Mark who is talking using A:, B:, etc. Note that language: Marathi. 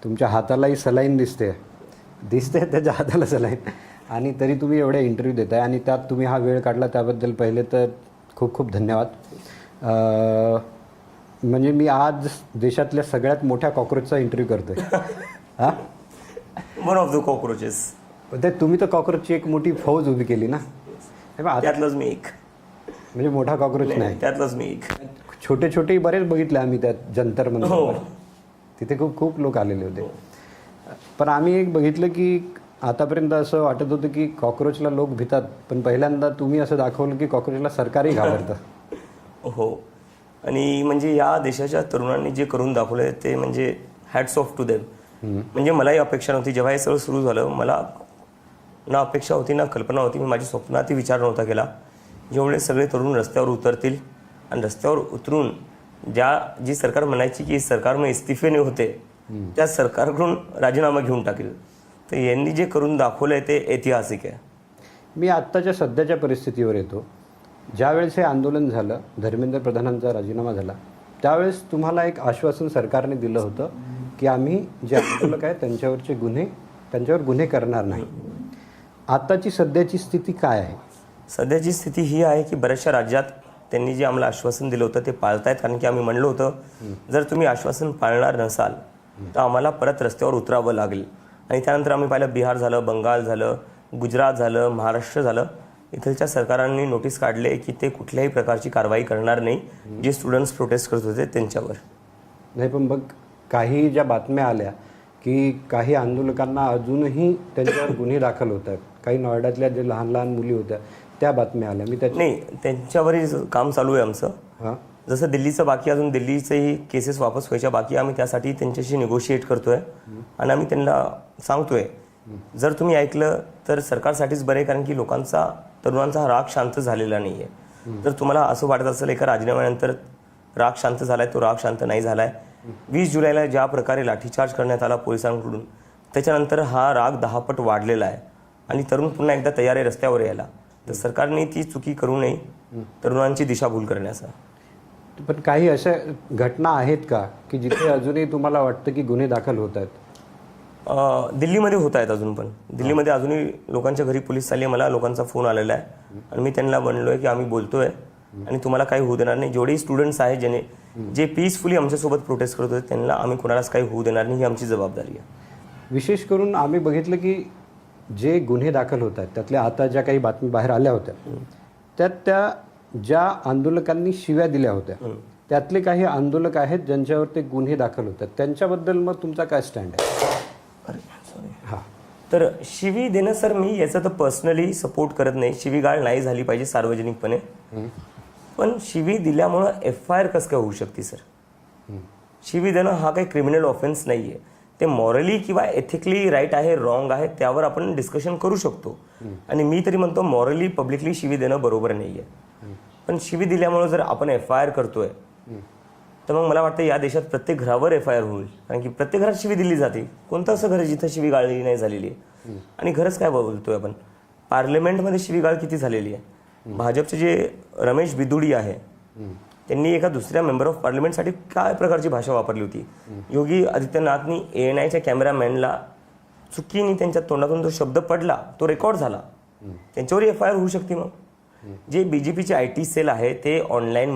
A: तुमच्या हातालाही सलाईन दिसते त्याच्या हाताला सलाईन, आणि तरी तुम्ही एवढे इंटरव्ह्यू देताय आणि त्यात तुम्ही हा वेळ काढला त्याबद्दल पहिले तर खूप खूप धन्यवाद. म्हणजे मी आज देशातल्या सगळ्यात मोठ्या कॉक्रोचचा इंटरव्ह्यू करतोय. हां,
B: वन ऑफ द कॉक्रोचेस.
A: ते तुम्ही तर कॉक्रोचची एक मोठी फौज उभी केली ना.
B: त्यातलंच मी एक.
A: म्हणजे मोठा कॉक्रोच नाही,
B: त्यातलंच मी एक.
A: छोटे छोटे बरेच बघितले आम्ही त्यात जंतर मंतर.
B: हो.
A: तिथे खूप खूप लोक आलेले होते. पण आम्ही एक बघितलं की आतापर्यंत असं वाटत होतं की कॉक्रोचला लोक भितात, पण पहिल्यांदा तुम्ही असं दाखवलं की कॉक्रोचला सरकारही घाबरतं.
B: हो, आणि म्हणजे या देशाच्या तरुणांनी जे करून दाखवलं ते म्हणजे हॅट्स ऑफ टू देम. म्हणजे मलाही अपेक्षा नव्हती. जेव्हा हे सगळं सुरू झालं मला ना अपेक्षा होती ना कल्पना होती. मी माझ्या स्वप्नातही विचार नव्हता केला जेवढे सगळे तरुण रस्त्यावर उतरतील आणि रस्त्यावर उतरून जी सरकार म्हणायची की सरकारमध्ये इस्तिफे होते त्या सरकारकडून राजीनामा घेऊन टाकेल, तर यांनी जे करून दाखवलं आहे ते ऐतिहासिक आहे.
A: मी आत्ताच्या सध्याच्या परिस्थितीवर येतो. ज्यावेळेस हे आंदोलन झालं, धर्मेंद्र प्रधानांचा राजीनामा झाला, त्यावेळेस तुम्हाला एक आश्वासन सरकारने दिलं होतं की आम्ही जे आंदोलक आहेत त्यांच्यावर गुन्हे करणार नाही. आताची सध्याची स्थिती काय आहे?
B: सध्याची स्थिती ही आहे की बऱ्याचशा राज्यात त्यांनी जे आम्हाला आश्वासन दिलं होतं ते पाळतायत. कारण की आम्ही म्हणलो होतं जर तुम्ही आश्वासन पाळणार नसाल तर आम्हाला परत रस्त्यावर उतरावं लागेल. आणि त्यानंतर आम्ही पाहिलं बिहार झालं, बंगाल झालं, गुजरात झालं, महाराष्ट्र झालं. इथलच्या सरकारांनी नोटीस काढले की ते कुठल्याही प्रकारची कारवाई करणार नाही जे स्टुडंट्स प्रोटेस्ट करत होते त्यांच्यावर.
A: नाही, पण बघ काही ज्या बातम्या आल्या की काही आंदोलकांना अजूनही त्यांच्यावर गुन्हे दाखल होत आहेत. काही नोएडातल्या जे लहान लहान मुली होत्या त्या बातम्या आल्या. मी
B: नाही, त्यांच्यावरही काम चालू आहे आमचं.
A: हां,
B: जसं दिल्लीचं बाकी अजून दिल्लीचेही केसेस वापस व्हायच्या बाकी, आम्ही त्यासाठी त्यांच्याशी निगोशिएट करतोय आणि आम्ही त्यांना सांगतोय जर तुम्ही ऐकलं तर सरकारसाठीच बरे, कारण की तरुणांचा हा राग शांत झालेला नाही आहे. जर तुम्हाला असं वाटत असेल एका राजीनाम्यानंतर राग शांत झालाय, तो राग शांत नाही झालाय. 20 जुलैला ज्या प्रकारे लाठीचार्ज करण्यात आला पोलिसांकडून त्याच्यानंतर हा राग 10 पट वाढलेला आहे आणि तरुण पुन्हा एकदा तयार आहे रस्त्यावर यायला. तर सरकारने ती चुकी करू नये तरुणांची दिशाभूल करण्याचा.
A: पण काही अशा घटना आहेत का की जिथे अजूनही तुम्हाला वाटतं की गुन्हे दाखल होत आहेत?
B: दिल्लीमध्ये होत आहेत अजून पण. दिल्लीमध्ये अजूनही लोकांच्या घरी पोलीस चालली आहे. मला लोकांचा फोन आलेला आहे आणि मी त्यांना म्हणलो आहे की आम्ही बोलतोय आणि तुम्हाला काही होऊ देणार नाही. जेवढेही स्टुडंट्स आहेत जे पीसफुली आमच्यासोबत प्रोटेस्ट करत होते त्यांना आम्ही कोणालाच काही होऊ देणार नाही, ही आमची जबाबदारी आहे.
A: विशेष करून आम्ही बघितलं की जे गुन्हे दाखल होत आहेत त्यातल्या आता ज्या काही बातमी बाहेर आल्या होत्या त्यात त्या ज्या आंदोलकांनी शिव्या दिल्या होत्या त्यातले काही आंदोलक आहेत ज्यांच्यावर ते गुन्हे दाखल होतात, त्यांच्याबद्दल मग तुमचा काय स्टँड आहे?
B: हां, तर शिवी देणं सर मी याचं तर पर्सनली सपोर्ट करत नाही. शिवीगाळ नाही झाली पाहिजे सार्वजनिकपणे. पण शिवी दिल्यामुळं FIR कसं काय होऊ शकते सर? शिवी देणं हा काही क्रिमिनल ऑफेन्स नाही आहे. ते मॉरली किंवा एथिकली राईट आहे रॉंग आहे त्यावर आपण डिस्कशन करू शकतो. आणि मी तरी म्हणतो मॉरली पब्लिकली शिवी देणं बरोबर नाही आहे. पण शिवी दिल्यामुळं जर आपण FIR करतोय तर मग मला वाटतं या देशात प्रत्येक घरावर FIR होईल. कारण की प्रत्येक घरात शिवी दिली जाते. कोणतं असं घर आहे जिथं शिवी गाळली नाही झालेली आहे? आणि घरच काय बोलतोय आपण, पार्लमेंटमध्ये शिवीगाळ किती झालेली आहे? भाजपचे जे रमेश बिदुडी आहे त्यांनी एका दुसऱ्या मेंबर ऑफ पार्लमेंटसाठी काय प्रकारची भाषा वापरली होती? योगी आदित्यनाथनी ANIच्या कॅमेरामॅनला चुकीने त्यांच्या तोंडातून जो शब्द पडला तो रेकॉर्ड झाला, त्यांच्यावरही FIR होऊ शकते. मग जे BJPचे IT सेल आहे ते ऑनलाईन